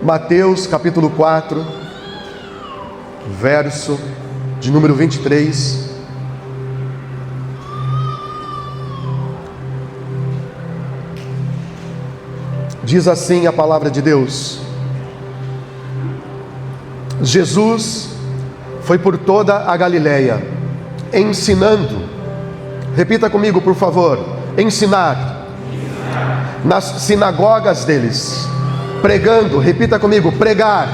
Mateus capítulo 4, verso de número 23. Diz assim a palavra de Deus: Jesus foi por toda a Galileia, ensinando, repita comigo por favor, ensinar, nas sinagogas deles, pregando, repita comigo, pregar,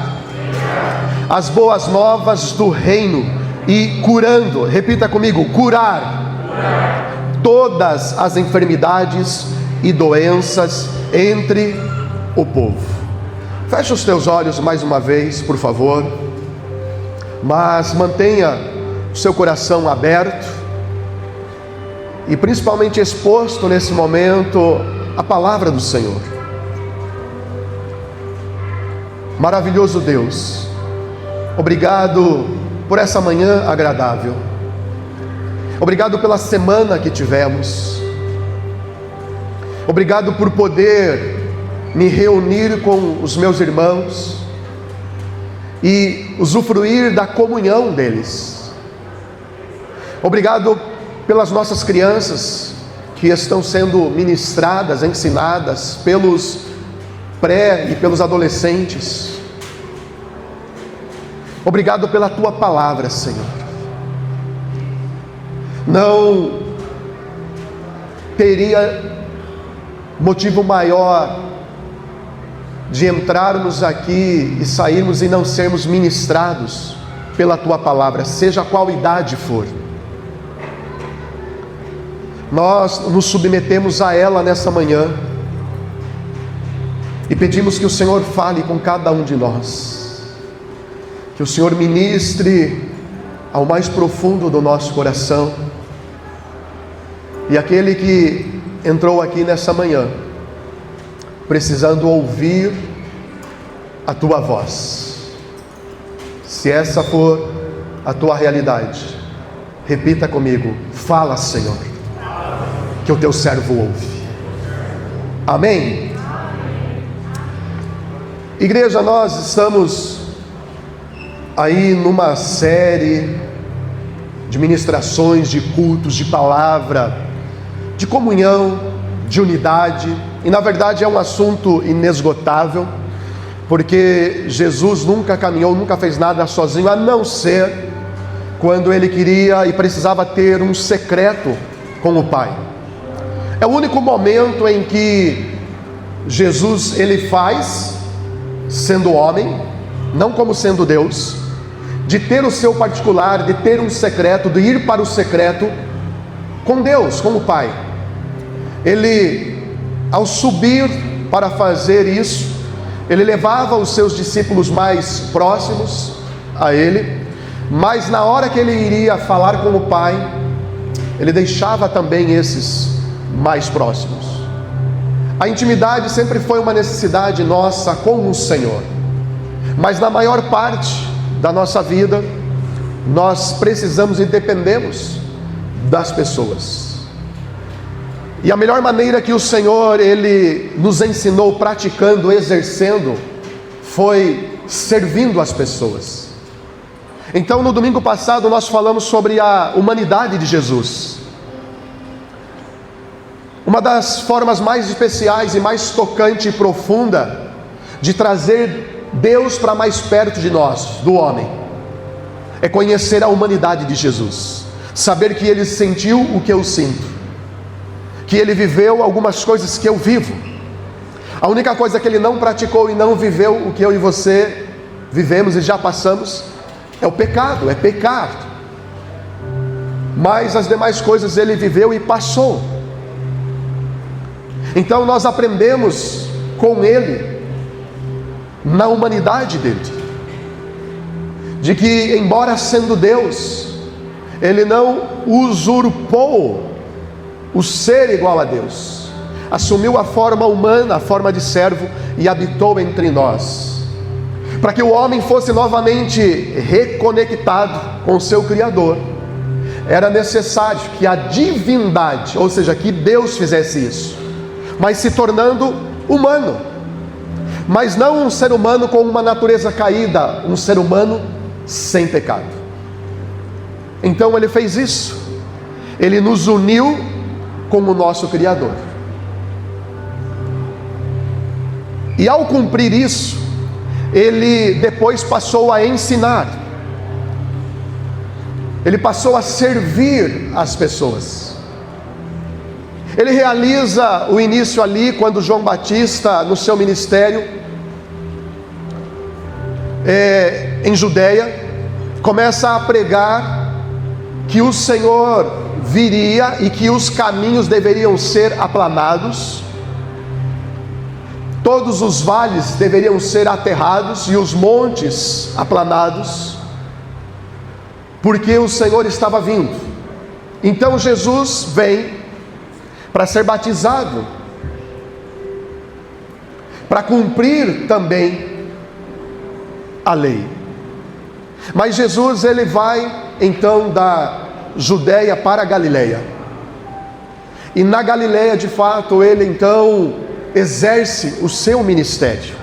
as boas novas do reino, e curando, repita comigo, curar, todas as enfermidades e doenças entre o povo. Feche os teus olhos mais uma vez, por favor, mas mantenha o seu coração aberto e principalmente exposto nesse momento a palavra do Senhor. Maravilhoso Deus, obrigado por essa manhã agradável, obrigado pela semana que tivemos, obrigado por poder me reunir com os meus irmãos e usufruir da comunhão deles. Obrigado pelas nossas crianças que estão sendo ministradas, ensinadas pelos pré e pelos adolescentes. Obrigado pela tua palavra, Senhor. Não teria motivo maior de entrarmos aqui e sairmos e não sermos ministrados pela tua palavra, seja qual idade for. Nós nos submetemos a ela nessa manhã e pedimos que o Senhor fale com cada um de nós, que o Senhor ministre ao mais profundo do nosso coração, e aquele que entrou aqui nessa manhã precisando ouvir a tua voz, se essa for a tua realidade, repita comigo: fala, Senhor, que o teu servo ouve. Amém? Igreja, nós estamos aí numa série de ministrações, de cultos, de palavra, de comunhão, de unidade, e na verdade é um assunto inesgotável, porque Jesus nunca caminhou, nunca fez nada sozinho, a não ser quando ele queria e precisava ter um secreto com o Pai. É o único momento em que Jesus ele faz, sendo homem, não como sendo Deus, de ter o seu particular, de ter um secreto, de ir para o secreto com Deus, com o Pai. Ele, ao subir para fazer isso, ele levava os seus discípulos mais próximos a ele, mas na hora que ele iria falar com o Pai, ele deixava também esses mais próximos. A intimidade sempre foi uma necessidade nossa com o Senhor, mas na maior parte da nossa vida, nós precisamos e dependemos das pessoas. E a melhor maneira que o Senhor, Ele nos ensinou praticando, exercendo, foi servindo as pessoas. Então no domingo passado nós falamos sobre a humanidade de Jesus. Uma das formas mais especiais e mais tocante e profunda de trazer Deus para mais perto de nós, do homem, é conhecer a humanidade de Jesus, saber que Ele sentiu o que eu sinto, que Ele viveu algumas coisas que eu vivo. A única coisa que Ele não praticou e não viveu o que eu e você vivemos e já passamos é o pecado, é pecar. Mas as demais coisas Ele viveu e passou. Então nós aprendemos com Ele, na humanidade dele, de que embora sendo Deus, Ele não usurpou o ser igual a Deus, assumiu a forma humana, a forma de servo, e habitou entre nós, para que o homem fosse novamente reconectado com o seu Criador. Era necessário que a divindade, ou seja, que Deus fizesse isso, mas se tornando humano, mas não um ser humano com uma natureza caída, um ser humano sem pecado. Então ele fez isso, ele nos uniu com o nosso Criador. E ao cumprir isso, ele depois passou a ensinar, ele passou a servir as pessoas. Ele realiza o início ali, quando João Batista, no seu ministério, em Judeia, começa a pregar que o Senhor viria e que os caminhos deveriam ser aplanados, todos os vales deveriam ser aterrados e os montes aplanados, porque o Senhor estava vindo. Então Jesus vem para ser batizado, para cumprir também a lei. Mas Jesus, ele vai então da Judeia para a Galileia, e na Galileia de fato ele então exerce o seu ministério.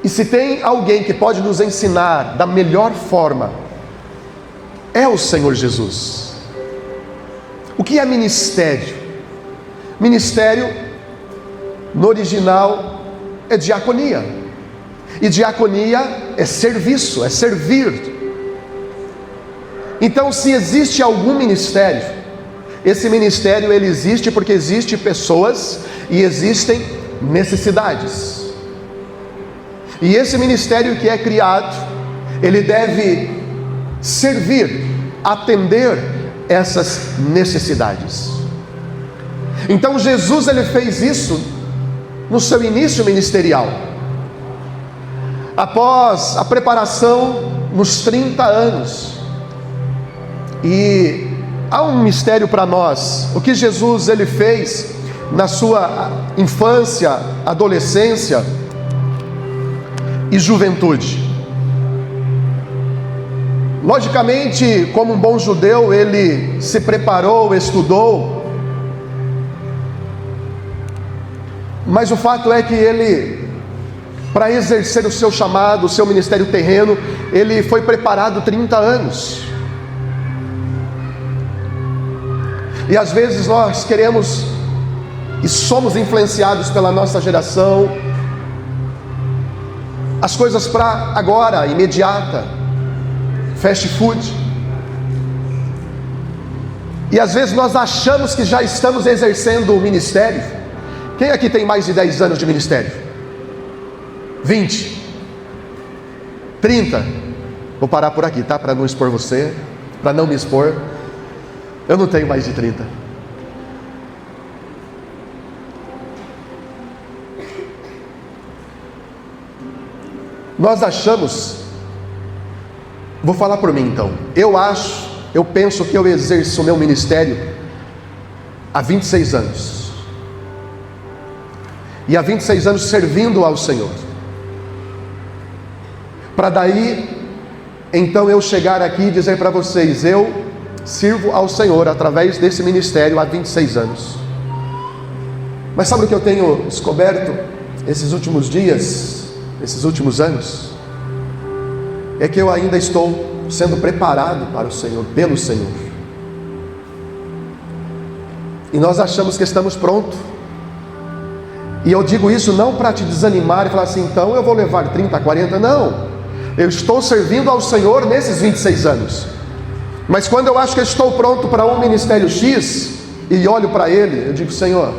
E se tem alguém que pode nos ensinar da melhor forma, é o Senhor Jesus. O que é ministério? Ministério, no original, é diaconia. E diaconia é serviço, é servir. Então, se existe algum ministério, esse ministério ele existe porque existem pessoas e existem necessidades. E esse ministério que é criado, ele deve servir, atender essas necessidades. Então Jesus, ele fez isso no seu início ministerial. Após a preparação nos 30 anos. E há um mistério para nós. O que Jesus, ele fez na sua infância, adolescência e juventude. Logicamente, como um bom judeu, ele se preparou, estudou, mas o fato é que ele, para exercer o seu chamado, o seu ministério terreno, ele foi preparado 30 anos. E às vezes nós queremos e somos influenciados pela nossa geração, as coisas para agora, imediata, fast food. E às vezes nós achamos que já estamos exercendo o ministério. Quem aqui tem mais de 10 anos de ministério? 20? 30? Vou parar por aqui, tá? Para não expor você, para não me expor. Eu não tenho mais de 30. Nós achamos, vou falar por mim então, eu penso que eu exerço o meu ministério há 26 anos, e há 26 anos servindo ao Senhor, para daí, então eu chegar aqui e dizer para vocês, eu sirvo ao Senhor através desse ministério há 26 anos, mas sabe o que eu tenho descoberto esses últimos dias, esses últimos anos? É que eu ainda estou sendo preparado para o Senhor, pelo Senhor. E nós achamos que estamos prontos. E eu digo isso não para te desanimar e falar assim, então eu vou levar 30, 40, não. Eu estou servindo ao Senhor nesses 26 anos. Mas quando eu acho que eu estou pronto para um ministério X, e olho para ele, eu digo, Senhor,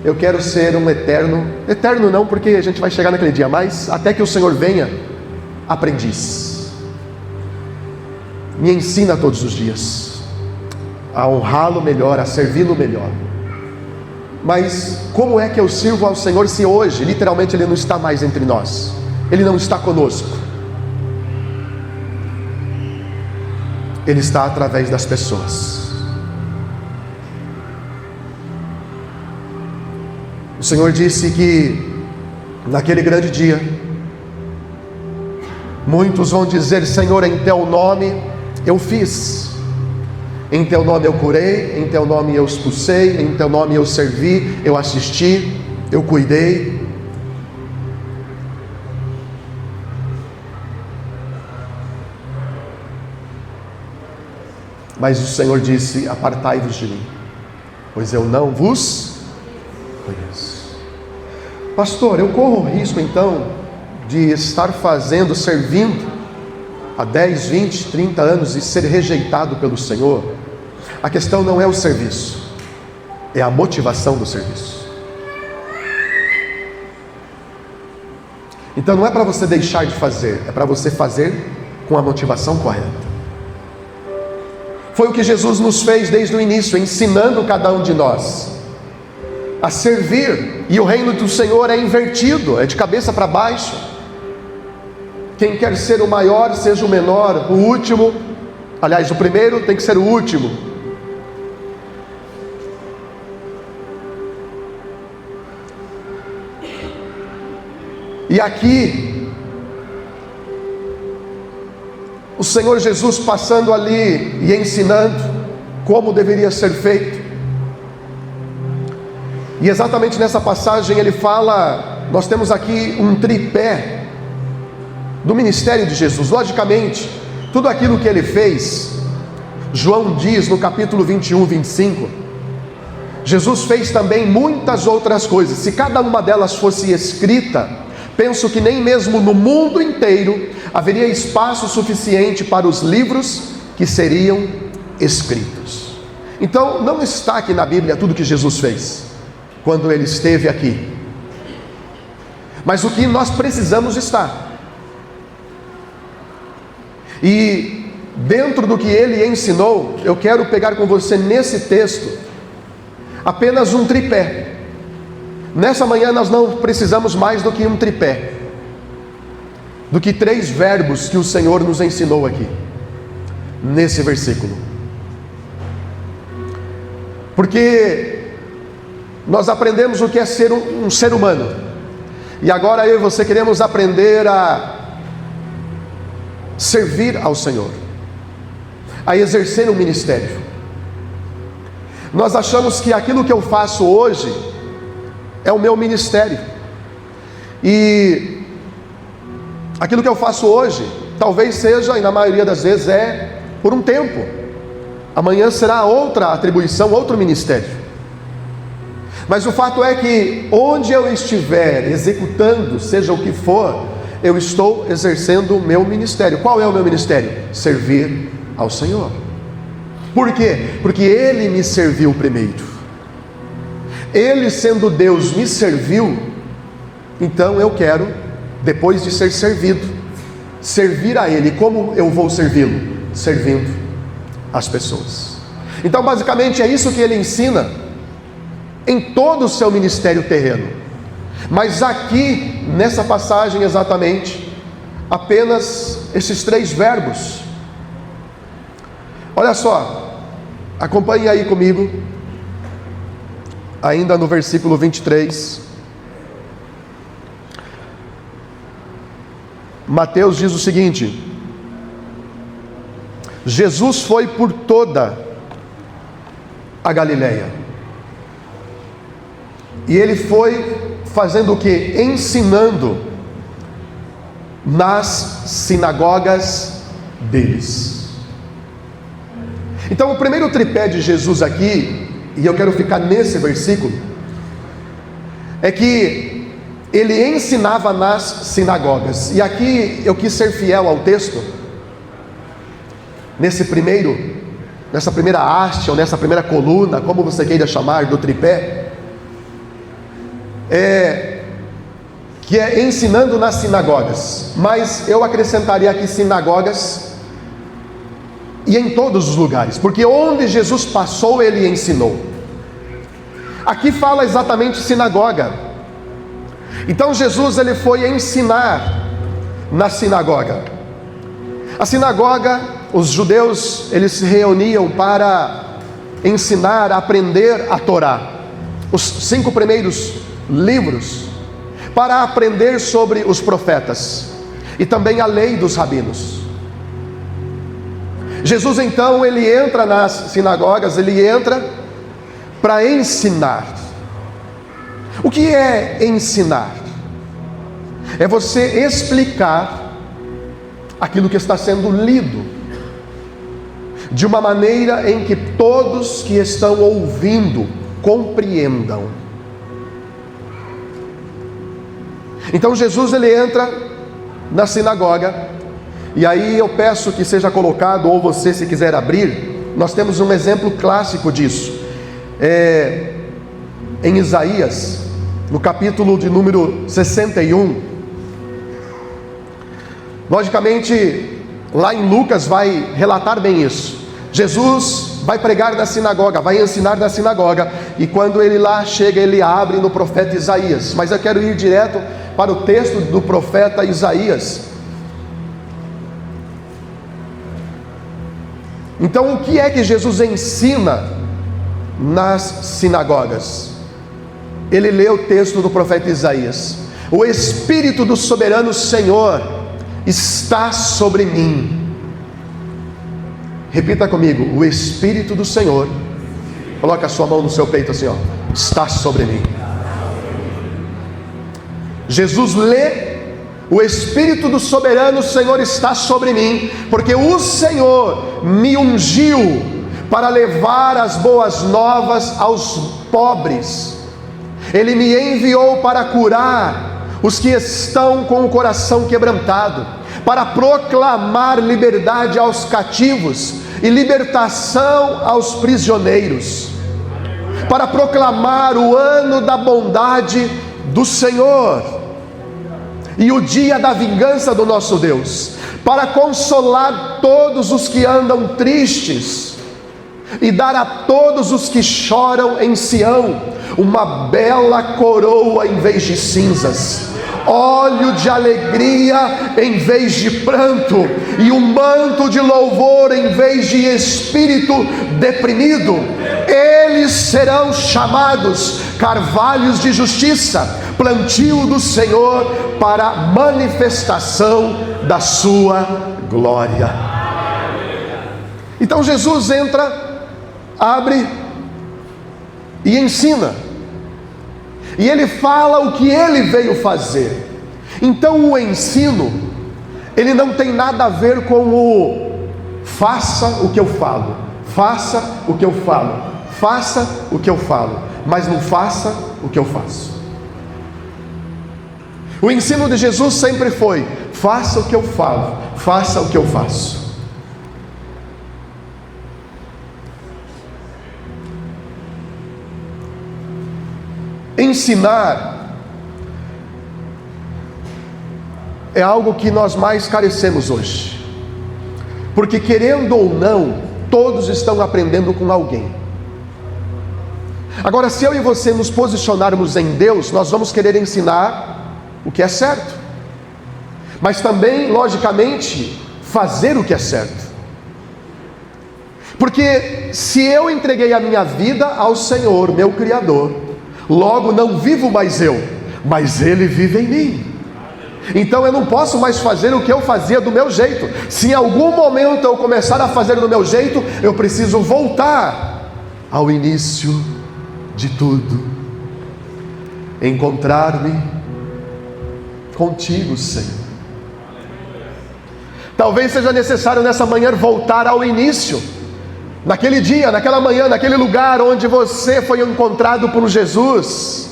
eu quero ser um eterno não, porque a gente vai chegar naquele dia, mas até que o Senhor venha, aprendiz. Me ensina todos os dias a honrá-lo melhor, a servi-lo melhor. Mas como é que eu sirvo ao Senhor se hoje, literalmente, Ele não está mais entre nós? Ele não está conosco. Ele está através das pessoas. O Senhor disse que naquele grande dia, muitos vão dizer, Senhor, em teu nome eu fiz, Em teu nome eu curei, em teu nome eu expulsei, em teu nome eu servi, eu assisti, eu cuidei. Mas o Senhor disse: apartai-vos de mim, pois eu não vos conheço. Pastor, eu corro o risco então de estar servindo há 10, 20, 30 anos e ser rejeitado pelo Senhor? A questão não é o serviço, é a motivação do serviço. Então não é para você deixar de fazer, é para você fazer com a motivação correta. Foi o que Jesus nos fez desde o início, ensinando cada um de nós a servir. E o reino do Senhor é invertido, é de cabeça para baixo. Quem quer ser o maior, seja o menor, o último. Aliás, o primeiro tem que ser o último. E aqui, o Senhor Jesus passando ali e ensinando como deveria ser feito. E exatamente nessa passagem ele fala, nós temos aqui um tripé do ministério de Jesus. Logicamente, tudo aquilo que ele fez, João diz no capítulo 21, 25, Jesus fez também muitas outras coisas. Se cada uma delas fosse escrita, penso que nem mesmo no mundo inteiro haveria espaço suficiente para os livros que seriam escritos. Então não está aqui na Bíblia tudo que Jesus fez quando ele esteve aqui, mas o que nós precisamos estar. E dentro do que ele ensinou, eu quero pegar com você nesse texto apenas um tripé. Nessa manhã nós não precisamos mais do que um tripé, do que 3 verbos que o Senhor nos ensinou aqui, nesse versículo. Porque nós aprendemos o que é ser um ser humano, e agora eu e você queremos aprender a servir ao Senhor, a exercer um ministério. Nós achamos que aquilo que eu faço hoje é o meu ministério, e aquilo que eu faço hoje talvez seja, e na maioria das vezes é, por um tempo. Amanhã será outra atribuição, outro ministério. Mas o fato é que onde eu estiver executando, seja o que for, eu estou exercendo o meu ministério. Qual é o meu ministério? Servir ao Senhor. Por quê? Porque Ele me serviu primeiro. Ele, sendo Deus, me serviu. Então eu quero, depois de ser servido, servir a Ele. Como eu vou servi-lo? Servindo as pessoas. Então basicamente é isso que Ele ensina em todo o seu ministério terreno. Mas aqui, nessa passagem exatamente, apenas esses 3 verbos. Olha só, acompanhe aí comigo, ainda no versículo 23. Mateus diz o seguinte: Jesus foi por toda a Galileia, e ele foi fazendo o que? Ensinando nas sinagogas deles. Então o primeiro tripé de Jesus aqui, e eu quero ficar nesse versículo, é que ele ensinava nas sinagogas. E aqui eu quis ser fiel ao texto, nessa primeira haste, ou nessa primeira coluna, como você queira chamar, do tripé, que é ensinando nas sinagogas. Mas eu acrescentaria aqui sinagogas e em todos os lugares, porque onde Jesus passou, ele ensinou. Aqui fala exatamente sinagoga. Então Jesus, ele foi ensinar na sinagoga. A sinagoga, os judeus, eles se reuniam para ensinar, aprender a Torá, os 5 primeiros livros, para aprender sobre os profetas e também a lei dos rabinos. Jesus então, ele entra nas sinagogas, ele entra para ensinar. O que é ensinar? É você explicar aquilo que está sendo lido, de uma maneira em que todos que estão ouvindo compreendam. Então Jesus, ele entra na sinagoga, e aí eu peço que seja colocado, ou você, se quiser abrir, nós temos um exemplo clássico disso, em Isaías, no capítulo de número 61. Logicamente, lá em Lucas vai relatar bem isso. Jesus vai pregar na sinagoga, vai ensinar na sinagoga, e quando ele lá chega, ele abre no profeta Isaías. Mas eu quero ir direto para o texto do profeta Isaías. Então, o que é que Jesus ensina nas sinagogas? Ele lê o texto do profeta Isaías: o Espírito do soberano Senhor está sobre mim. Repita comigo: o Espírito do Senhor, coloca a sua mão no seu peito assim, ó, está sobre mim. Jesus lê: o Espírito do soberano Senhor está sobre mim, porque o Senhor me ungiu para levar as boas novas aos pobres. Ele me enviou para curar os que estão com o coração quebrantado, para proclamar liberdade aos cativos e libertação aos prisioneiros, para proclamar o ano da bondade do Senhor e o dia da vingança do nosso Deus, para consolar todos os que andam tristes e dar a todos os que choram em Sião uma bela coroa em vez de cinzas, óleo de alegria em vez de pranto, e um manto de louvor em vez de espírito deprimido. Eles serão chamados carvalhos de justiça, plantio do Senhor para a manifestação da sua glória. Então Jesus entra, abre e ensina, e ele fala o que ele veio fazer. Então o ensino, ele não tem nada a ver com o faça o que eu falo, faça o que eu falo, faça o que eu falo, mas não faça o que eu faço. O ensino de Jesus sempre foi: faça o que eu falo, faça o que eu faço. Ensinar é algo que nós mais carecemos hoje, porque querendo ou não, todos estão aprendendo com alguém. Agora, se eu e você nos posicionarmos em Deus, nós vamos querer ensinar o que é certo, mas também, logicamente, fazer o que é certo. Porque se eu entreguei a minha vida ao Senhor, meu Criador, logo não vivo mais eu, mas Ele vive em mim. Então eu não posso mais fazer o que eu fazia do meu jeito. Se em algum momento eu começar a fazer do meu jeito, eu preciso voltar ao início de tudo, encontrar-me contigo, Senhor. Talvez seja necessário nessa manhã voltar ao início, naquele dia, naquela manhã, naquele lugar onde você foi encontrado por Jesus.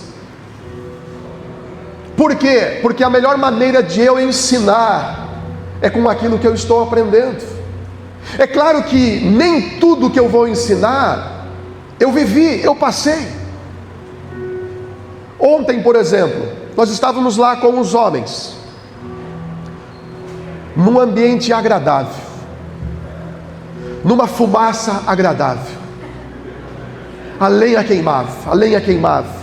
Por quê? Porque a melhor maneira de eu ensinar é com aquilo que eu estou aprendendo. É claro que nem tudo que eu vou ensinar eu vivi, eu passei. Ontem, por exemplo, nós estávamos lá com os homens, num ambiente agradável, numa fumaça agradável, a lenha queimava, a lenha queimava.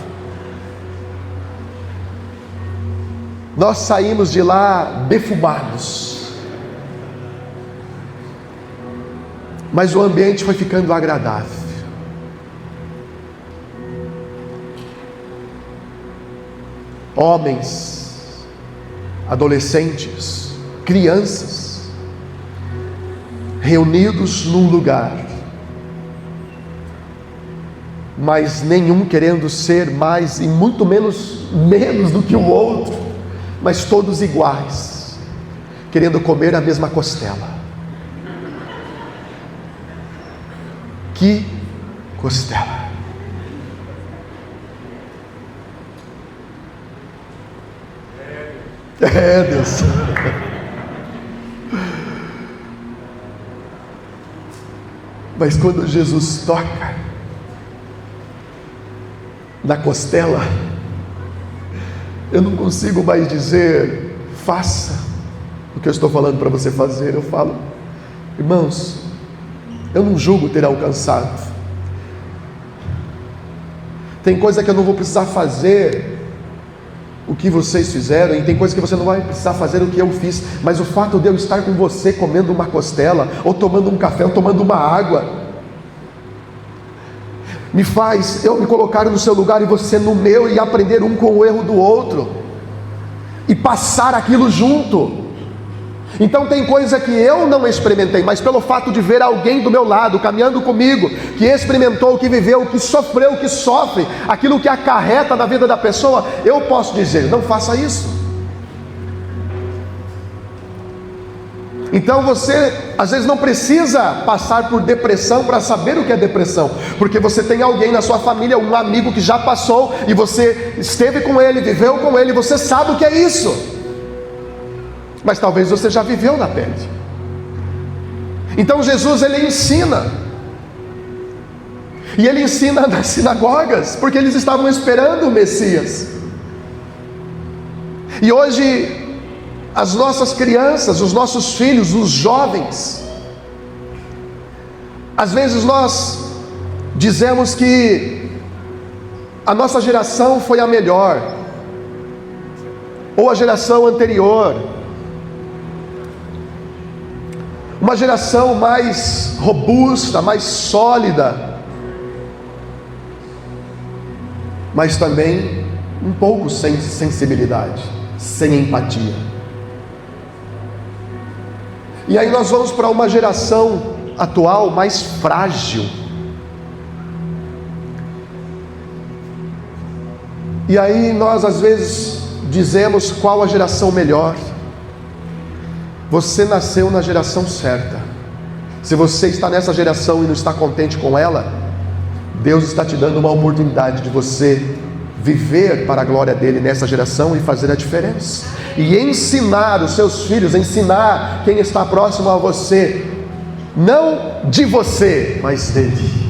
Nós saímos de lá defumados, mas o ambiente foi ficando agradável. Homens, adolescentes, crianças, reunidos num lugar, mas nenhum querendo ser mais e muito menos do que o outro, mas todos iguais, querendo comer a mesma costela. Que costela! Deus. Mas quando Jesus toca na costela, eu não consigo mais dizer, faça o que eu estou falando para você fazer. Eu falo, irmãos, eu não julgo ter alcançado. Tem coisa que eu não vou precisar fazer o que vocês fizeram, e tem coisa que você não vai precisar fazer o que eu fiz, mas o fato de eu estar com você comendo uma costela, ou tomando um café, ou tomando uma água, me faz eu me colocar no seu lugar e você no meu, e aprender um com o erro do outro, e passar aquilo junto. Então tem coisa que eu não experimentei, mas pelo fato de ver alguém do meu lado, caminhando comigo, que experimentou, que viveu, que sofreu, que sofre, aquilo que acarreta na vida da pessoa, eu posso dizer, não faça isso. Então você, às vezes, não precisa passar por depressão para saber o que é depressão, porque você tem alguém na sua família, um amigo que já passou, e você esteve com ele, viveu com ele, você sabe o que é isso. Mas talvez você já viveu na pele. Então Jesus, ele ensina. E ele ensina nas sinagogas, porque eles estavam esperando o Messias. E hoje, as nossas crianças, os nossos filhos, os jovens, às vezes nós dizemos que a nossa geração foi a melhor, ou a geração anterior, uma geração mais robusta, mais sólida, mas também um pouco sem sensibilidade, sem empatia. E aí nós vamos para uma geração atual mais frágil. E aí nós às vezes dizemos qual a geração melhor. Você nasceu na geração certa. Se você está nessa geração e não está contente com ela, Deus está te dando uma oportunidade de você viver para a glória dele nessa geração e fazer a diferença, e ensinar os seus filhos, ensinar quem está próximo a você, não de você, mas dele.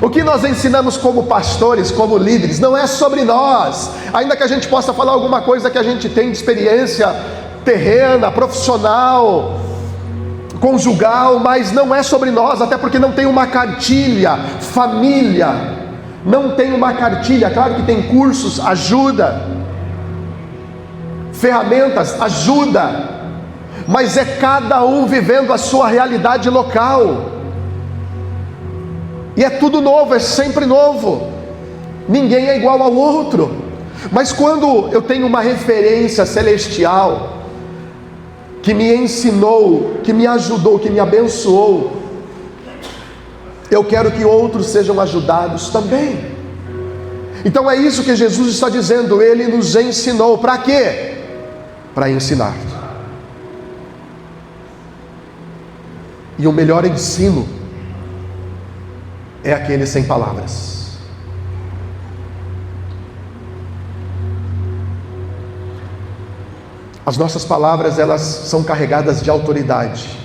O que nós ensinamos como pastores, como líderes, não é sobre nós, ainda que a gente possa falar alguma coisa que a gente tem de experiência terrena, profissional, conjugal, mas não é sobre nós, até porque não tem uma cartilha. Família não tem uma cartilha. Claro que tem cursos, ajuda, ferramentas, ajuda, mas é cada um vivendo a sua realidade local. E é tudo novo, é sempre novo, ninguém é igual ao outro. Mas quando eu tenho uma referência celestial, que me ensinou, que me ajudou, que me abençoou, eu quero que outros sejam ajudados também. Então é isso que Jesus está dizendo, ele nos ensinou, para quê? Para ensinar. E o melhor ensino é aquele sem palavras. As nossas palavras, elas são carregadas de autoridade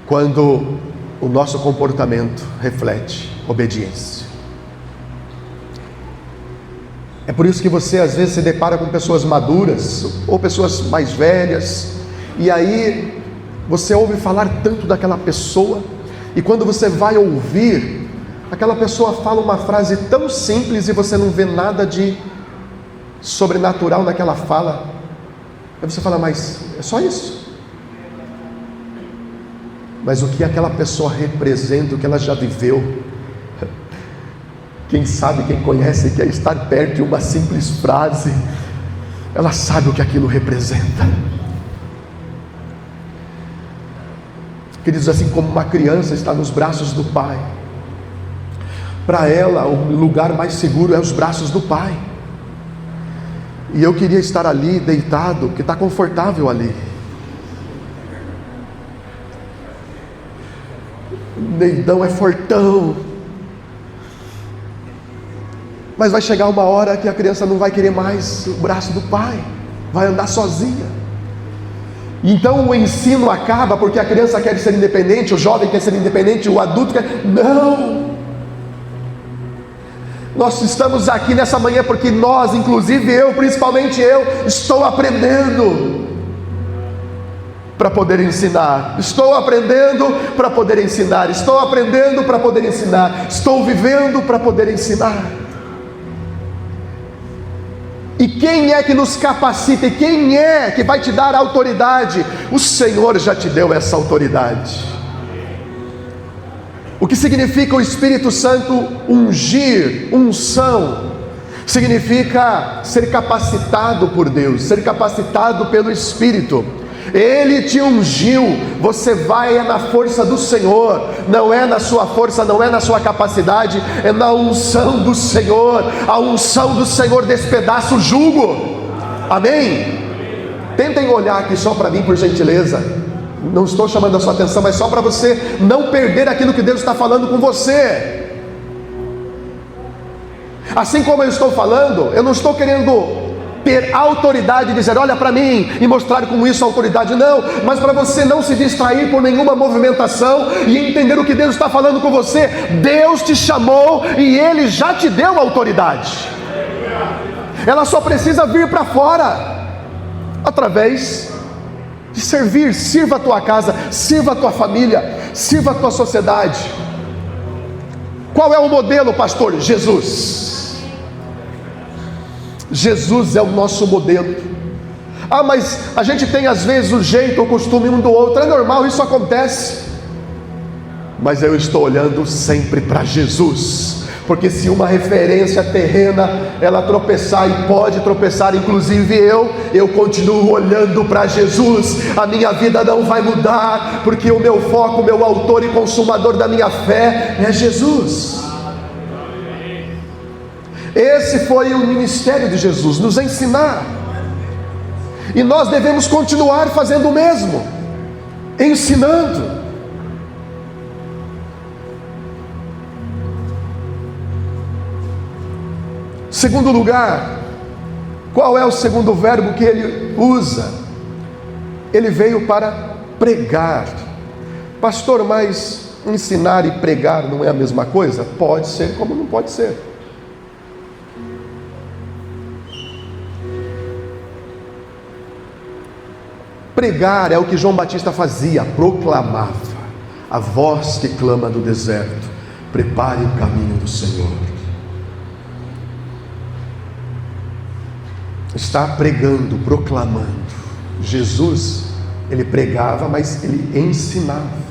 quando o nosso comportamento reflete obediência. É por isso que você às vezes se depara com pessoas maduras ou pessoas mais velhas, e aí você ouve falar tanto daquela pessoa, e quando você vai ouvir, aquela pessoa fala uma frase tão simples e você não vê nada de sobrenatural naquela fala. Aí você fala, mas é só isso? Mas o que aquela pessoa representa, o que ela já viveu, quem sabe, quem conhece, quer estar perto de uma simples frase, ela sabe o que aquilo representa. Queridos, assim como uma criança está nos braços do Pai, para ela o lugar mais seguro é os braços do Pai. E eu queria estar ali deitado, porque está confortável ali. O Neidão é fortão, mas vai chegar uma hora que a criança não vai querer mais o braço do pai, vai andar sozinha. Então o ensino acaba porque a criança quer ser independente, o jovem quer ser independente, o adulto quer... Não! Nós estamos aqui nessa manhã porque nós, inclusive eu, principalmente eu, estou aprendendo para poder ensinar. Estou aprendendo para poder ensinar. Estou aprendendo para poder ensinar. Estou vivendo para poder ensinar. E quem é que nos capacita? E quem é que vai te dar autoridade? O Senhor já te deu essa autoridade. O que significa o Espírito Santo ungir, unção? Significa ser capacitado por Deus, ser capacitado pelo Espírito. Ele te ungiu, você vai na força do Senhor, não é na sua força, não é na sua capacidade, é na unção do Senhor. A unção do Senhor despedaça o jugo, amém? Tentem olhar aqui só para mim, por gentileza, não estou chamando a sua atenção, mas só para você não perder aquilo que Deus está falando com você. Assim como eu estou falando, eu não estou querendo ter autoridade de dizer, olha para mim, e mostrar com isso a autoridade, não, mas para você não se distrair por nenhuma movimentação e entender o que Deus está falando com você. Deus te chamou e Ele já te deu autoridade, ela só precisa vir para fora, através de servir. Sirva a tua casa, sirva a tua família, sirva a tua sociedade. Qual é o modelo, pastor? Jesus. Jesus é o nosso modelo. Ah, mas a gente tem às vezes o jeito ou costume um do outro. É normal, isso acontece. Mas eu estou olhando sempre para Jesus, porque se uma referência terrena ela tropeçar, e pode tropeçar, inclusive eu continuo olhando para Jesus. A minha vida não vai mudar, porque o meu foco, o meu autor e consumador da minha fé é Jesus. Esse foi o ministério de Jesus, nos ensinar, e nós devemos continuar fazendo o mesmo, ensinando. Segundo lugar, qual é o segundo verbo que ele usa? Ele veio para pregar. Pastor, mas ensinar e pregar não é a mesma coisa? Pode ser, como não pode ser. Pregar é o que João Batista fazia, proclamava: a voz que clama do deserto, prepare o caminho do Senhor. Está pregando, proclamando. Jesus, ele pregava, mas ele ensinava.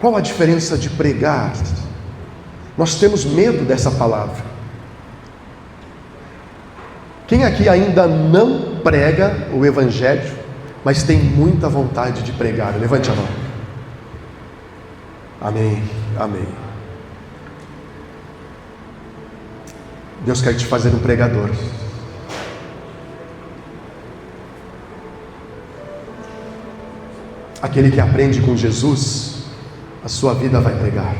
Qual a diferença de pregar? Nós temos medo dessa palavra. Quem aqui ainda não prega o Evangelho, mas tem muita vontade de pregar? Levante a mão. Amém, amém. Deus quer te fazer um pregador. Aquele que aprende com Jesus, a sua vida vai pregar.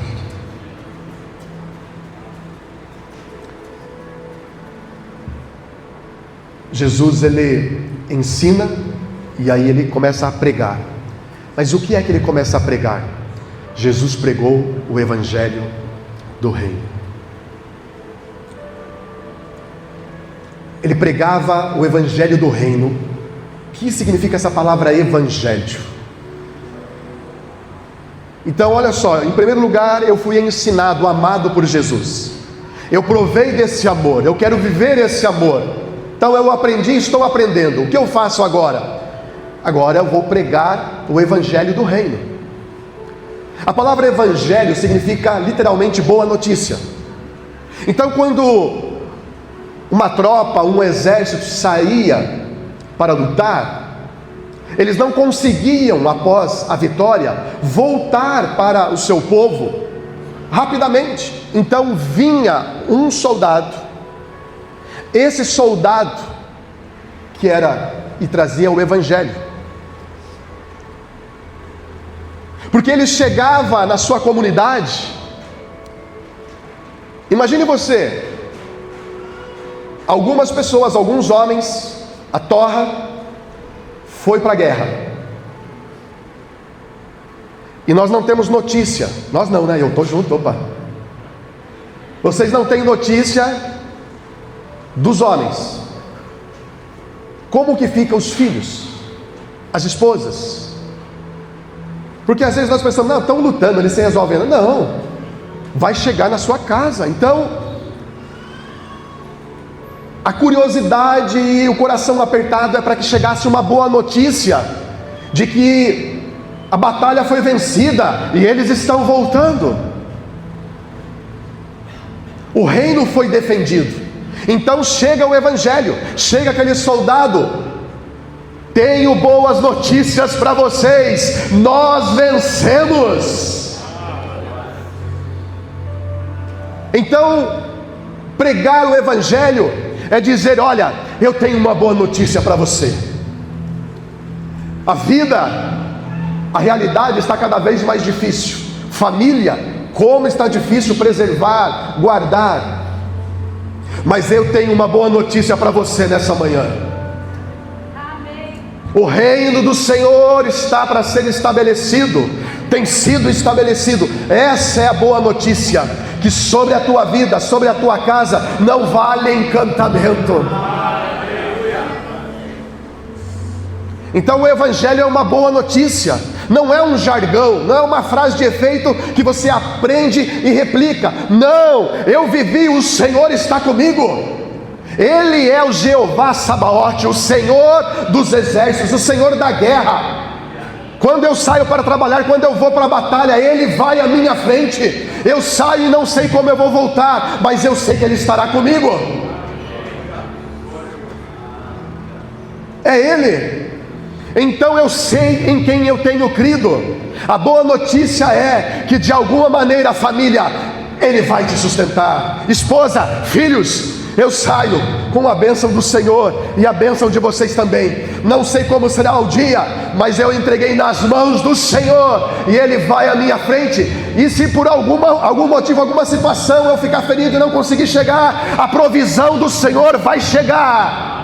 Jesus, ele ensina e aí ele começa a pregar. Mas o que é que ele começa a pregar? Jesus pregou o Evangelho do Reino. Ele pregava o Evangelho do Reino. O que significa essa palavra Evangelho? Então olha só, em primeiro lugar eu fui ensinado, amado por Jesus. Eu provei desse amor, eu quero viver esse amor. Então eu aprendi, estou aprendendo. O que eu faço agora? Agora eu vou pregar o Evangelho do Reino. A palavra Evangelho significa literalmente boa notícia. Então quando uma tropa, um exército saía para lutar, Eles não conseguiam, após a vitória, voltar para o seu povo rapidamente. Então vinha um soldado. Esse soldado que era e trazia o evangelho. Porque ele chegava na sua comunidade. Imagine você, algumas pessoas, alguns homens, a Torra foi para a guerra. E nós não temos notícia. Nós não, né? Eu estou junto, opa. Vocês não têm notícia dos homens. Como que ficam os filhos, as esposas? Porque às vezes nós pensamos, não, estão lutando, eles se resolvem. Não, vai chegar na sua casa. Então, a curiosidade e o coração apertado é para que chegasse uma boa notícia de que a batalha foi vencida e eles estão voltando. O reino foi defendido. Então chega o evangelho, chega aquele soldado: tenho boas notícias para vocês, nós vencemos. Então, pregar o evangelho é dizer: olha, eu tenho uma boa notícia para você. A vida, a realidade está cada vez mais difícil. Família, como está difícil preservar, guardar. Mas eu tenho uma boa notícia para você nessa manhã. Amém. O reino do Senhor está para ser estabelecido, tem sido estabelecido. Essa é a boa notícia, que sobre a tua vida, sobre a tua casa, não vale encantamento. Então o evangelho é uma boa notícia, não é um jargão, não é uma frase de efeito que você aprende e replica. Não, eu vivi, o Senhor está comigo. Ele é o Jeová Sabaote, o Senhor dos exércitos, o Senhor da guerra. Quando eu saio para trabalhar, quando eu vou para a batalha, Ele vai à minha frente. Eu saio e não sei como eu vou voltar, mas eu sei que Ele estará comigo. É Ele. Então eu sei em quem eu tenho crido. A boa notícia é que de alguma maneira, a família, Ele vai te sustentar. Esposa, filhos, eu saio com a bênção do Senhor e a bênção de vocês também. Não sei como será o dia, mas eu entreguei nas mãos do Senhor e Ele vai à minha frente. E se por algum motivo, alguma situação eu ficar ferido e não conseguir chegar, a provisão do Senhor vai chegar.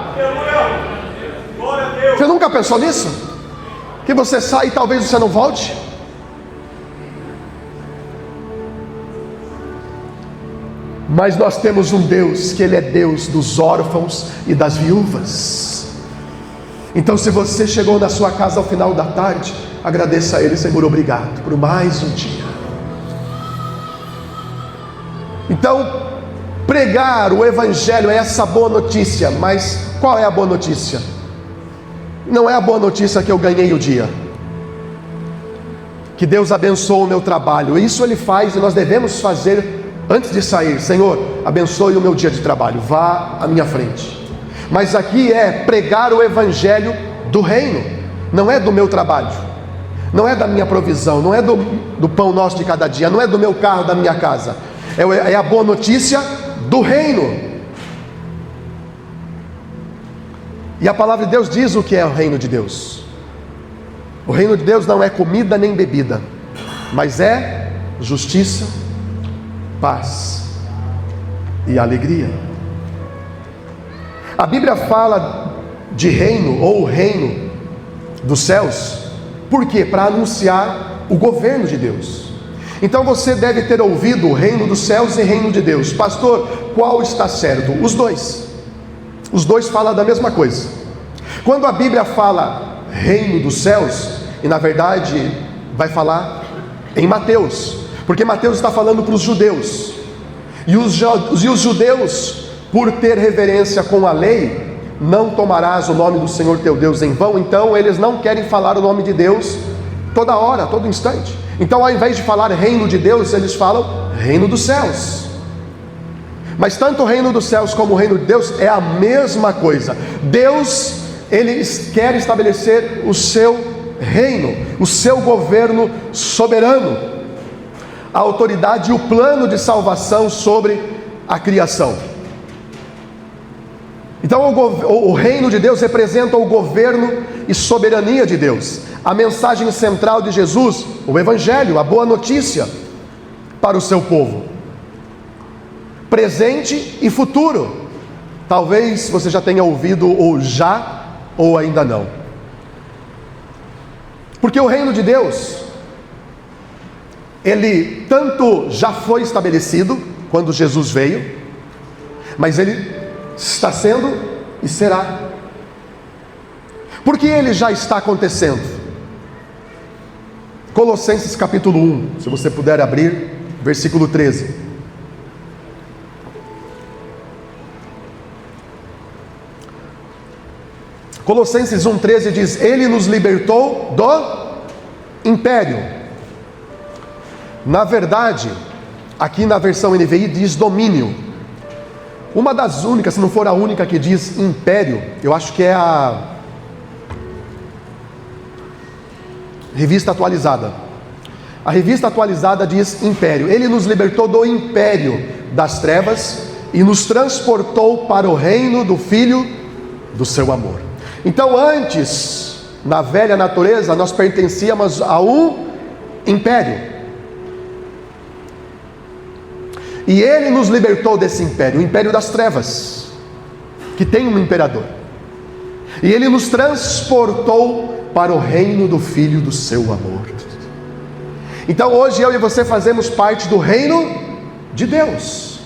Você nunca pensou nisso? Que você sai e talvez você não volte? Mas nós temos um Deus, que Ele é Deus dos órfãos e das viúvas. Então, se você chegou na sua casa ao final da tarde, agradeça a Ele: Senhor, obrigado por mais um dia. Então, pregar o evangelho é essa boa notícia. Mas qual é a boa notícia? Não é a boa notícia que eu ganhei o dia, que Deus abençoou o meu trabalho. Isso Ele faz e nós devemos fazer antes de sair. Senhor, abençoe o meu dia de trabalho, vá à minha frente. Mas aqui é pregar o evangelho do reino. Não é do meu trabalho, não é da minha provisão, não é do pão nosso de cada dia, não é do meu carro, da minha casa. É a boa notícia do reino. E a palavra de Deus diz o que é o reino de Deus. O reino de Deus não é comida nem bebida, mas é justiça, paz e alegria. A Bíblia fala de reino, ou reino dos céus. Por quê? Para anunciar o governo de Deus. Então você deve ter ouvido o reino dos céus e reino de Deus. Pastor, qual está certo? Os dois. Os dois falam da mesma coisa. Quando a Bíblia fala reino dos céus, e na verdade vai falar em Mateus, porque Mateus está falando para os judeus. E os judeus, por ter reverência com a lei, não tomarás o nome do Senhor teu Deus em vão. Então eles não querem falar o nome de Deus toda hora, todo instante. Então, ao invés de falar reino de Deus, eles falam reino dos céus. Mas tanto o reino dos céus como o reino de Deus é a mesma coisa. Deus Ele quer estabelecer o seu reino, o seu governo soberano, a autoridade e o plano de salvação sobre a criação. Então o reino de Deus representa o governo e soberania de Deus. A mensagem central de Jesus, o Evangelho, a boa notícia para o seu povo, presente e futuro. Talvez você já tenha ouvido ou já, ou ainda não. Porque o reino de Deus, ele tanto já foi estabelecido quando Jesus veio, mas ele está sendo e será. Porque ele já está acontecendo. Colossenses capítulo 1, se você puder abrir, versículo 13. Colossenses 1,13 diz: Ele nos libertou do império. Na verdade, aqui na versão NVI diz domínio. Uma das únicas, se não for a única que diz império, eu acho que é a Revista Atualizada. A Revista Atualizada diz império. Ele nos libertou do império das trevas e nos transportou para o reino do Filho do seu amor. Então antes, na velha natureza, nós pertencíamos a um império. E ele nos libertou desse império, o império das trevas, que tem um imperador. E ele nos transportou para o reino do Filho do seu amor. Então hoje eu e você fazemos parte do reino de Deus.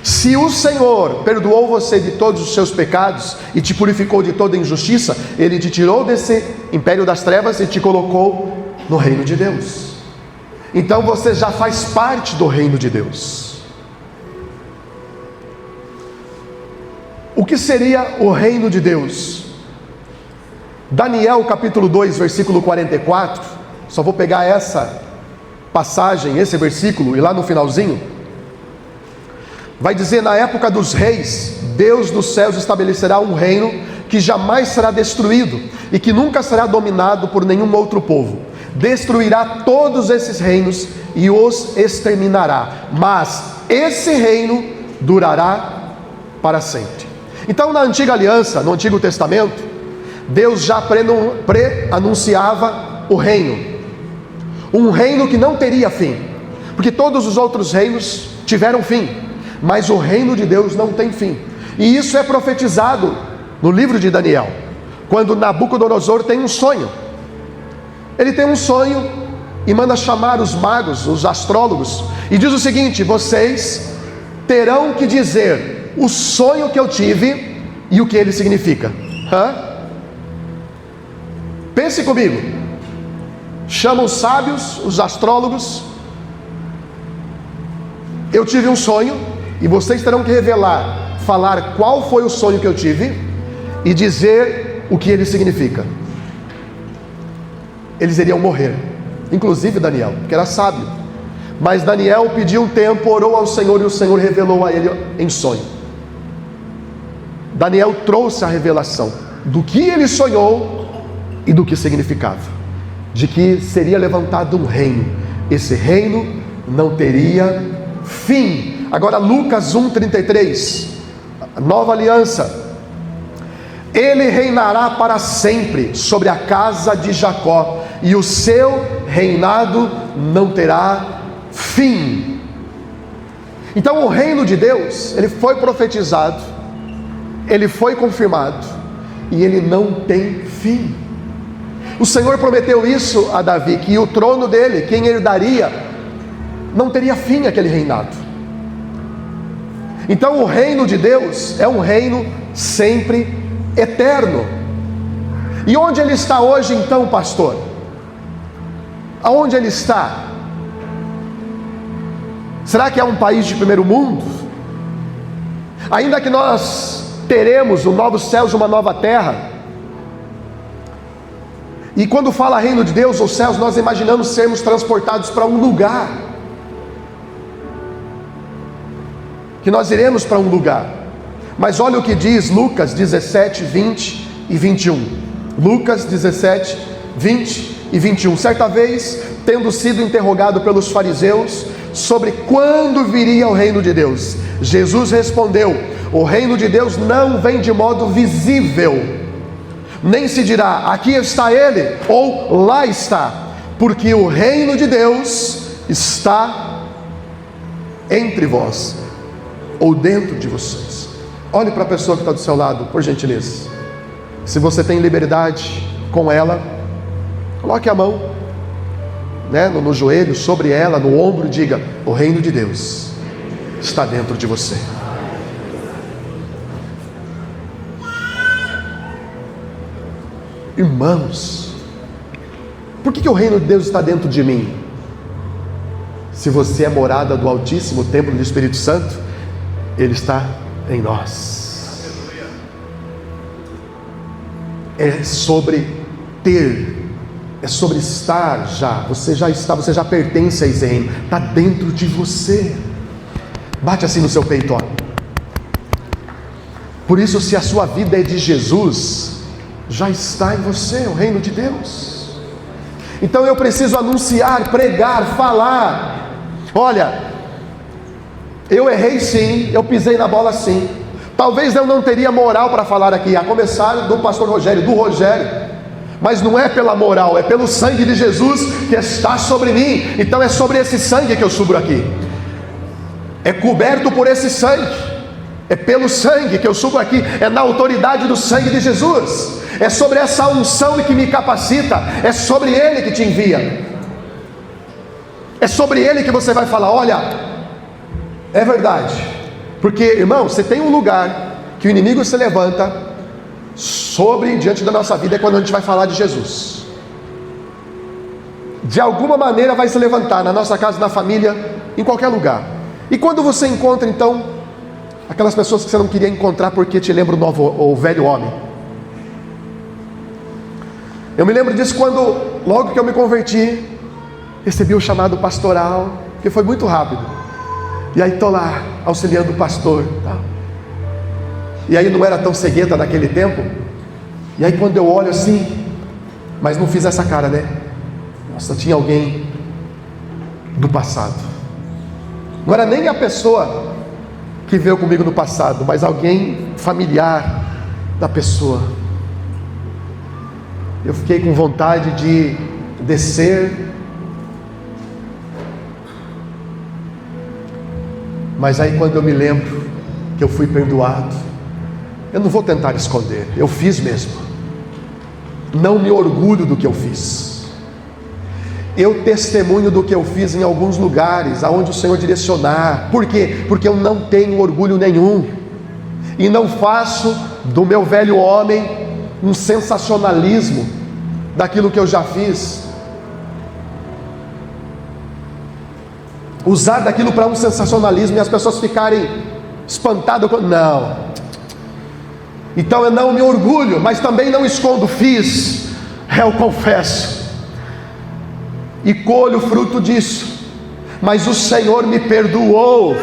Se o Senhor perdoou você de todos os seus pecados e te purificou de toda injustiça, Ele te tirou desse império das trevas e te colocou no reino de Deus. Então você já faz parte do reino de Deus. O que seria o reino de Deus? Daniel capítulo 2, versículo 44, só vou pegar essa passagem, esse versículo, e lá no finalzinho, vai dizer: na época dos reis, Deus dos céus estabelecerá um reino que jamais será destruído, e que nunca será dominado por nenhum outro povo. Destruirá todos esses reinos e os exterminará, mas esse reino durará para sempre. Então na antiga aliança, no Antigo Testamento, Deus já pré-anunciava o reino, um reino que não teria fim, porque todos os outros reinos tiveram fim, mas o reino de Deus não tem fim. E isso é profetizado no livro de Daniel, quando Nabucodonosor tem um sonho. Ele tem um sonho e manda chamar os magos, os astrólogos, e diz o seguinte: vocês terão que dizer o sonho que eu tive e o que ele significa. Pense comigo. Chama os sábios, os astrólogos. Eu tive um sonho e vocês terão que revelar, falar qual foi o sonho que eu tive e dizer o que ele significa. Eles iriam morrer, inclusive Daniel, que era sábio. Mas Daniel pediu um tempo, orou ao Senhor e o Senhor revelou a ele em sonho. Daniel trouxe a revelação do que ele sonhou e do que significava, de que seria levantado um reino. Esse reino não teria fim. Agora Lucas 1,33, nova aliança: ele reinará para sempre sobre a casa de Jacó, e o seu reinado não terá fim. Então o reino de Deus, ele foi profetizado, ele foi confirmado, e ele não tem fim. O Senhor prometeu isso a Davi, que o trono dele, quem herdaria, não teria fim aquele reinado. Então o reino de Deus é um reino sempre eterno. E onde ele está hoje então, pastor? Aonde ele está? Será que é um país de primeiro mundo? Ainda que nós teremos um novo céu e uma nova terra, e quando fala reino de Deus ou céus, nós imaginamos sermos transportados para um lugar, que nós iremos para um lugar. Mas olha o que diz Lucas 17, 20 e 21. Lucas 17, 20 e 21. Certa vez, tendo sido interrogado pelos fariseus sobre quando viria o reino de Deus, Jesus respondeu: o reino de Deus não vem de modo visível, nem se dirá aqui está ele ou lá está, porque o reino de Deus está entre vós ou dentro de vocês. Olhe para a pessoa que está do seu lado, por gentileza. Se você tem liberdade com ela, coloque a mão, no joelho, sobre ela, no ombro, e diga: o reino de Deus está dentro de você. Irmãos, por que o reino de Deus está dentro de mim? Se você é morada do Altíssimo, templo do Espírito Santo, Ele está em nós. É sobre ter, é sobre estar já. Você já está, você já pertence a esse reino, está dentro de você. Bate assim no seu peito, ó. Por isso, se a sua vida é de Jesus, já está em você o reino de Deus. Então eu preciso anunciar, pregar, falar. Olha, eu errei sim, eu pisei na bola sim. Talvez eu não teria moral para falar aqui, a começar do pastor Rogério, do Rogério. Mas não é pela moral, é pelo sangue de Jesus que está sobre mim. Então é sobre esse sangue que eu subo aqui. É coberto por esse sangue. É pelo sangue que eu subo aqui. É na autoridade do sangue de Jesus. É sobre essa unção que me capacita. É sobre Ele que te envia. É sobre Ele que você vai falar: olha, é verdade. Porque, irmão, você tem um lugar que o inimigo se levanta diante da nossa vida, é quando a gente vai falar de Jesus. De alguma maneira vai se levantar na nossa casa, na família, em qualquer lugar. E quando você encontra então aquelas pessoas que você não queria encontrar porque te lembra o velho homem. Eu me lembro disso quando, logo que eu me converti, recebi o chamado pastoral, que foi muito rápido. E aí estou lá, auxiliando o pastor, tá? E aí não era tão cegueta naquele tempo. E aí quando eu olho assim, mas não fiz essa cara, né? Nossa, tinha alguém do passado. Não era nem a pessoa que veio comigo no passado, mas alguém familiar da pessoa. Eu fiquei com vontade de descer. Mas aí quando eu me lembro que eu fui perdoado, eu não vou tentar esconder, eu fiz mesmo. Não me orgulho do que eu fiz. Eu testemunho do que eu fiz em alguns lugares, aonde o Senhor direcionar. Por quê? Porque eu não tenho orgulho nenhum. E não faço do meu velho homem um sensacionalismo daquilo que eu já fiz. Usar daquilo para um sensacionalismo e as pessoas ficarem espantadas. Não. Então eu não me orgulho, mas também não escondo. Fiz, eu confesso, e colho o fruto disso. Mas o Senhor me perdoou,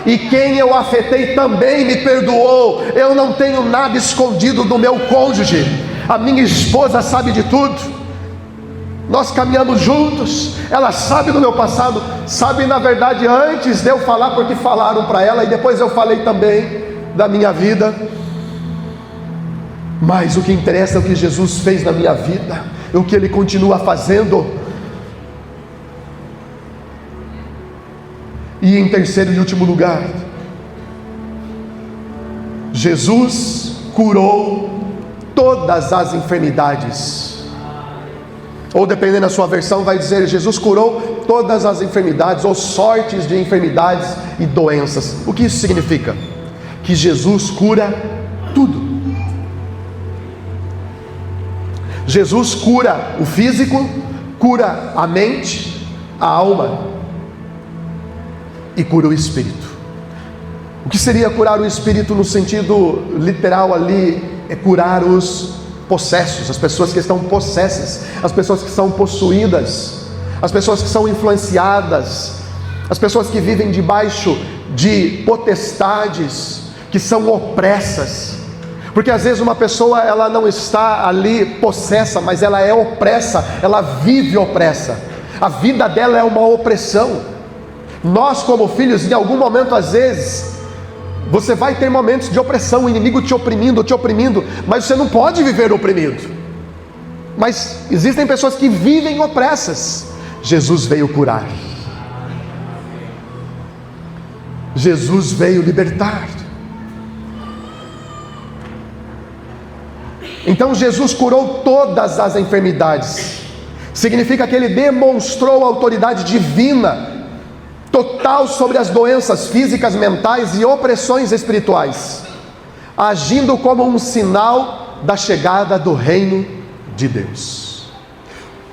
e quem eu afetei também me perdoou. Eu não tenho nada escondido do meu cônjuge. A minha esposa sabe de tudo. Nós caminhamos juntos. Ela sabe do meu passado. Sabe, na verdade, antes de eu falar, porque falaram para ela, e depois eu falei também da minha vida. Mas o que interessa é o que Jesus fez na minha vida, o que Ele continua fazendo. E em terceiro e último lugar, Jesus curou todas as enfermidades. Ou dependendo da sua versão, vai dizer: Jesus curou todas as enfermidades, ou sortes de enfermidades e doenças. O que isso significa? Que Jesus cura tudo. Jesus cura o físico, cura a mente, a alma, e cura o espírito. O que seria curar o espírito no sentido literal ali? É curar os possessos, as pessoas que estão possessas, as pessoas que são possuídas, as pessoas que são influenciadas, as pessoas que vivem debaixo de potestades, que são opressas. Porque às vezes uma pessoa, ela não está ali possessa, mas ela é opressa, ela vive opressa, a vida dela é uma opressão. Nós como filhos, em algum momento às vezes, você vai ter momentos de opressão, o inimigo te oprimindo, mas você não pode viver oprimido. Mas existem pessoas que vivem opressas. Jesus veio curar, Jesus veio libertar. Então Jesus curou todas as enfermidades. Significa que Ele demonstrou autoridade divina, total sobre as doenças físicas, mentais e opressões espirituais, agindo como um sinal da chegada do reino de Deus.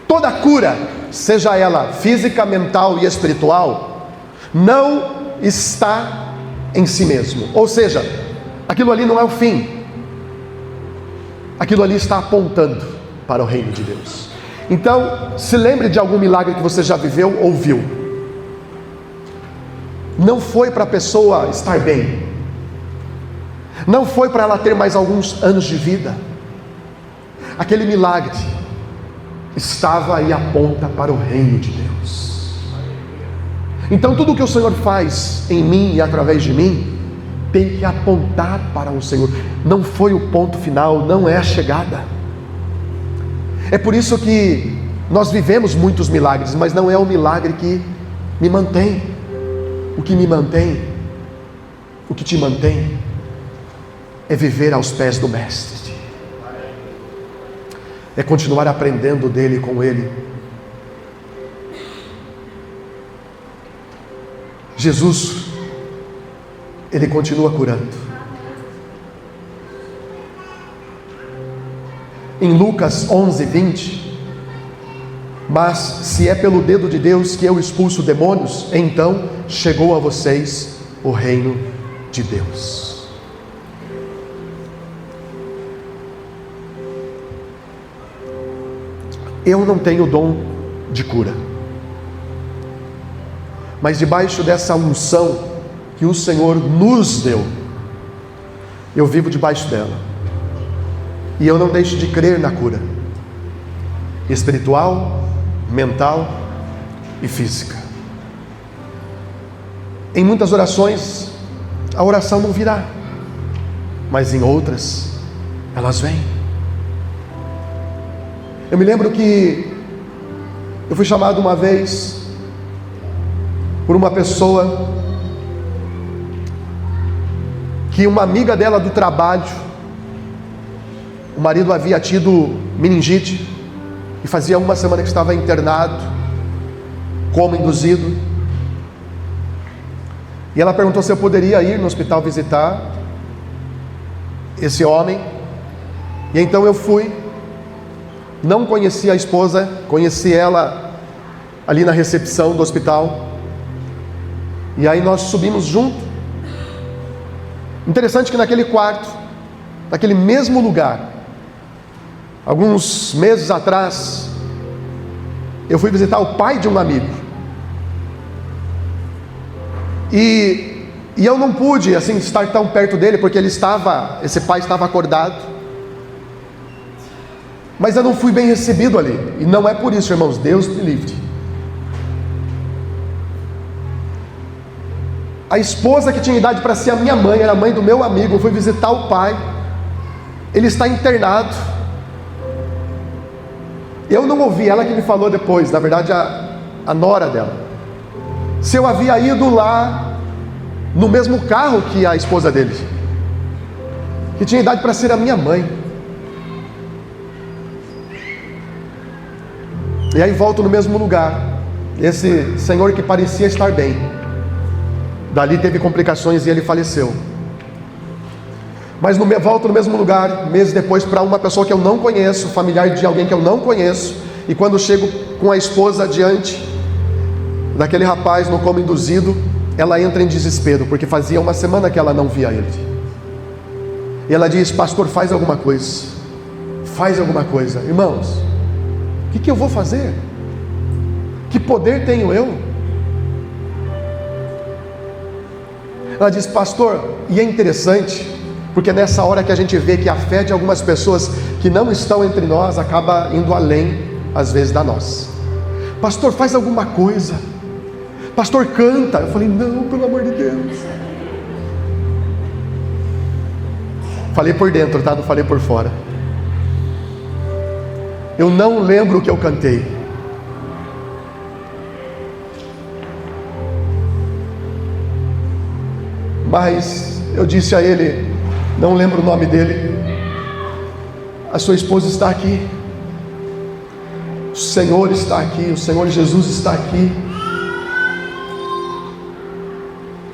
Toda cura, seja ela física, mental e espiritual, não está em si mesmo. Ou seja, aquilo ali não é o fim. Aquilo ali está apontando para o reino de Deus. Então, se lembre de algum milagre que você já viveu ou viu. Não foi para a pessoa estar bem. Não foi para ela ter mais alguns anos de vida. Aquele milagre estava e aponta para o reino de Deus. Então tudo o que o Senhor faz em mim e através de mim tem que apontar para o Senhor. Não foi o ponto final, não é a chegada. É por isso que nós vivemos muitos milagres, mas não é o milagre que me mantém. O que me mantém, o que te mantém, é viver aos pés do Mestre, é continuar aprendendo dele e com ele. Jesus, Ele continua curando. Em Lucas 11:20, mas se é pelo dedo de Deus que eu expulso demônios, então chegou a vocês o reino de Deus. Eu não tenho dom de cura, mas debaixo dessa unção que o Senhor nos deu, eu vivo debaixo dela, e eu não deixo de crer na cura espiritual, mental e física. Em muitas orações, a oração não virá, mas em outras, elas vêm. Eu me lembro que eu fui chamado uma vez por uma pessoa que uma amiga dela do trabalho, o marido havia tido meningite e fazia uma semana que estava internado, coma induzido, e ela perguntou se eu poderia ir no hospital visitar esse homem. E então eu fui. Não conheci a esposa, conheci ela ali na recepção do hospital, e aí nós subimos junto. Interessante que naquele quarto, naquele mesmo lugar, alguns meses atrás, eu fui visitar o pai de um amigo, e eu não pude assim estar tão perto dele, porque esse pai estava acordado, mas eu não fui bem recebido ali, e não é por isso, irmãos, Deus me livre. A esposa que tinha idade para ser a minha mãe, era a mãe do meu amigo, eu fui visitar o pai, ele está internado. Eu não ouvi, ela que me falou depois, na verdade a nora dela, se eu havia ido lá no mesmo carro que a esposa dele, que tinha idade para ser a minha mãe. E aí volto no mesmo lugar. Esse senhor que parecia estar bem, dali teve complicações e ele faleceu. Mas volto no mesmo lugar, meses depois, para uma pessoa que eu não conheço, familiar de alguém que eu não conheço. E quando chego com a esposa diante daquele rapaz no coma induzido, ela entra em desespero, porque fazia uma semana que ela não via ele. E ela diz: pastor, faz alguma coisa. Faz alguma coisa. Irmãos, o que eu vou fazer? Que poder tenho eu? Ela diz: pastor, e é interessante porque nessa hora que a gente vê que a fé de algumas pessoas que não estão entre nós acaba indo além, às vezes, da nossa. Pastor, faz alguma coisa. Pastor, canta. Eu falei, não, pelo amor de Deus. Falei por dentro, tá? Não falei por fora. Eu não lembro o que eu cantei. Mas eu disse a ele, não lembro o nome dele, a sua esposa está aqui, o Senhor está aqui, o Senhor Jesus está aqui.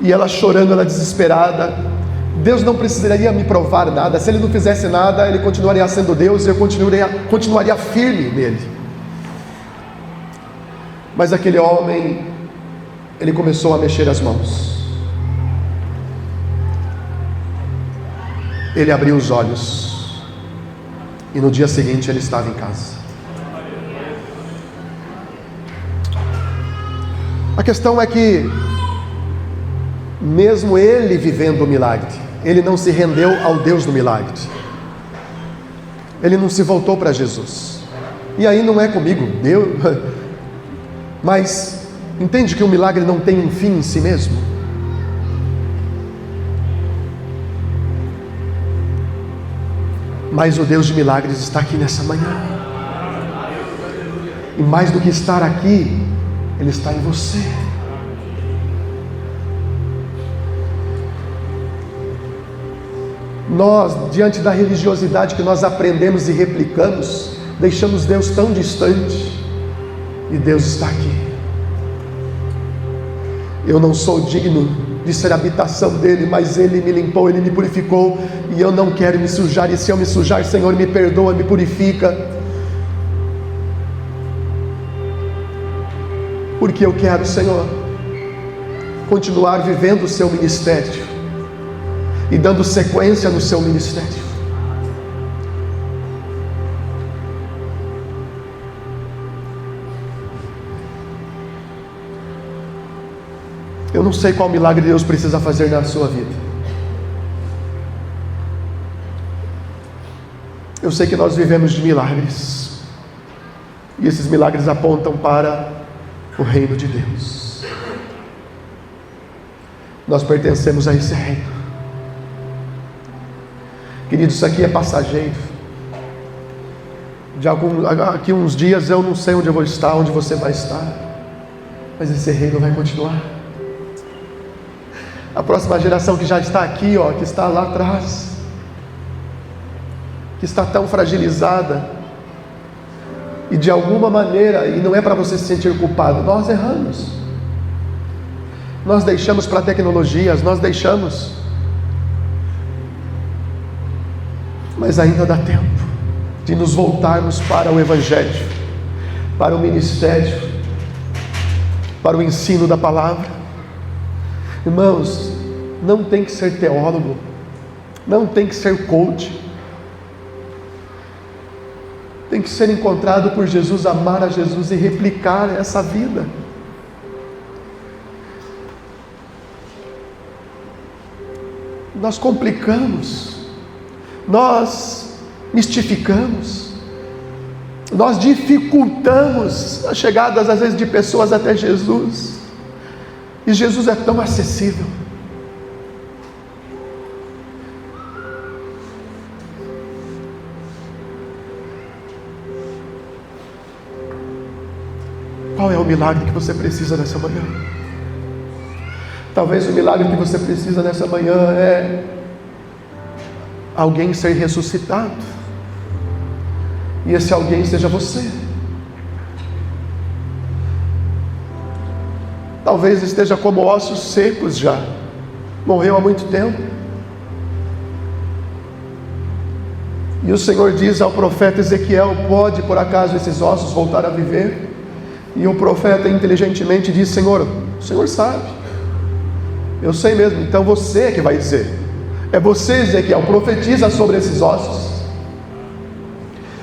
E ela chorando, ela desesperada. Deus não precisaria me provar nada. Se Ele não fizesse nada, Ele continuaria sendo Deus e eu continuaria firme nele. Mas aquele homem, ele começou a mexer as mãos. Ele abriu os olhos e no dia seguinte ele estava em casa. A questão é que, mesmo ele vivendo o milagre, ele não se rendeu ao Deus do milagre. Ele não se voltou para Jesus. E aí não é comigo, Deus. Mas entende que o milagre não tem um fim em si mesmo? Mas o Deus de milagres está aqui nessa manhã. E mais do que estar aqui, Ele está em você. Nós, diante da religiosidade que nós aprendemos e replicamos, deixamos Deus tão distante. E Deus está aqui. Eu não sou digno de ser habitação dEle, mas Ele me limpou, Ele me purificou, e eu não quero me sujar. E se eu me sujar, Senhor, me perdoa, me purifica, porque eu quero, Senhor, continuar vivendo o Seu ministério e dando sequência no Seu ministério. Eu não sei qual milagre Deus precisa fazer na sua vida. Eu sei que nós vivemos de milagres, e esses milagres apontam para o reino de Deus. Nós pertencemos a esse reino. Queridos, isso aqui é passageiro. Daqui uns dias eu não sei onde eu vou estar, onde você vai estar, mas esse reino vai continuar. A próxima geração que já está aqui, que está lá atrás, que está tão fragilizada, e de alguma maneira, e não é para você se sentir culpado, nós erramos, nós deixamos para tecnologias, nós deixamos, mas ainda dá tempo de nos voltarmos para o Evangelho, para o ministério, para o ensino da palavra. Irmãos, não tem que ser teólogo, não tem que ser coach, tem que ser encontrado por Jesus, amar a Jesus e replicar essa vida. Nós complicamos, nós mistificamos, nós dificultamos a chegada às vezes de pessoas até Jesus. E Jesus é tão acessível. Qual é o milagre que você precisa nessa manhã? Talvez o milagre que você precisa nessa manhã é alguém ser ressuscitado. E esse alguém seja você. Talvez esteja como ossos secos já, morreu há muito tempo. E o Senhor diz ao profeta Ezequiel: pode por acaso esses ossos voltar a viver? E o profeta inteligentemente diz: Senhor, o Senhor sabe, eu sei mesmo, então você é que vai dizer. É você, Ezequiel, profetiza sobre esses ossos.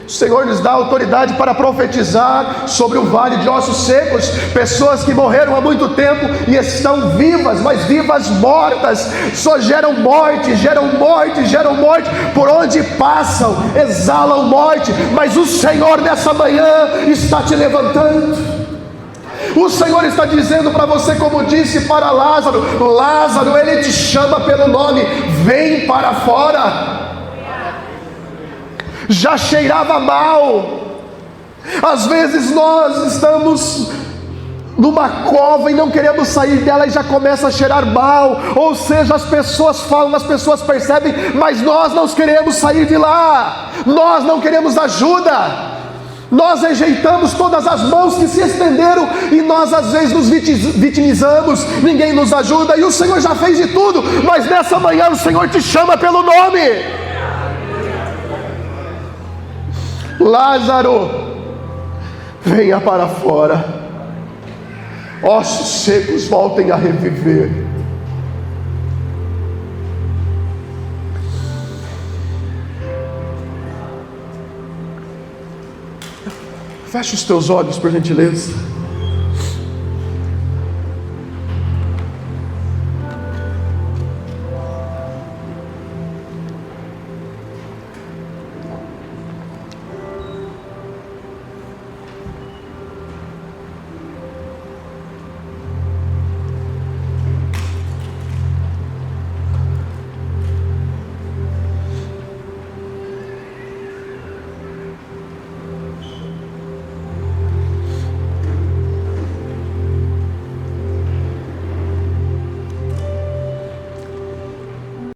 O Senhor nos dá autoridade para profetizar sobre o vale de ossos secos, pessoas que morreram há muito tempo e estão vivas, mas vivas mortas, só geram morte, geram morte, geram morte, por onde passam, exalam morte, mas o Senhor nessa manhã está te levantando. O Senhor está dizendo para você, como disse para Lázaro: Lázaro, Ele te chama pelo nome, vem para fora. Já cheirava mal. Às vezes nós estamos numa cova e não queremos sair dela e já começa a cheirar mal, ou seja, as pessoas falam, as pessoas percebem, mas nós não queremos sair de lá, nós não queremos ajuda, nós rejeitamos todas as mãos que se estenderam e nós às vezes nos vitimizamos, ninguém nos ajuda, e o Senhor já fez de tudo, mas nessa manhã o Senhor te chama pelo nome. Lázaro, venha para fora, ossos secos voltem a reviver. Feche os teus olhos, por gentileza.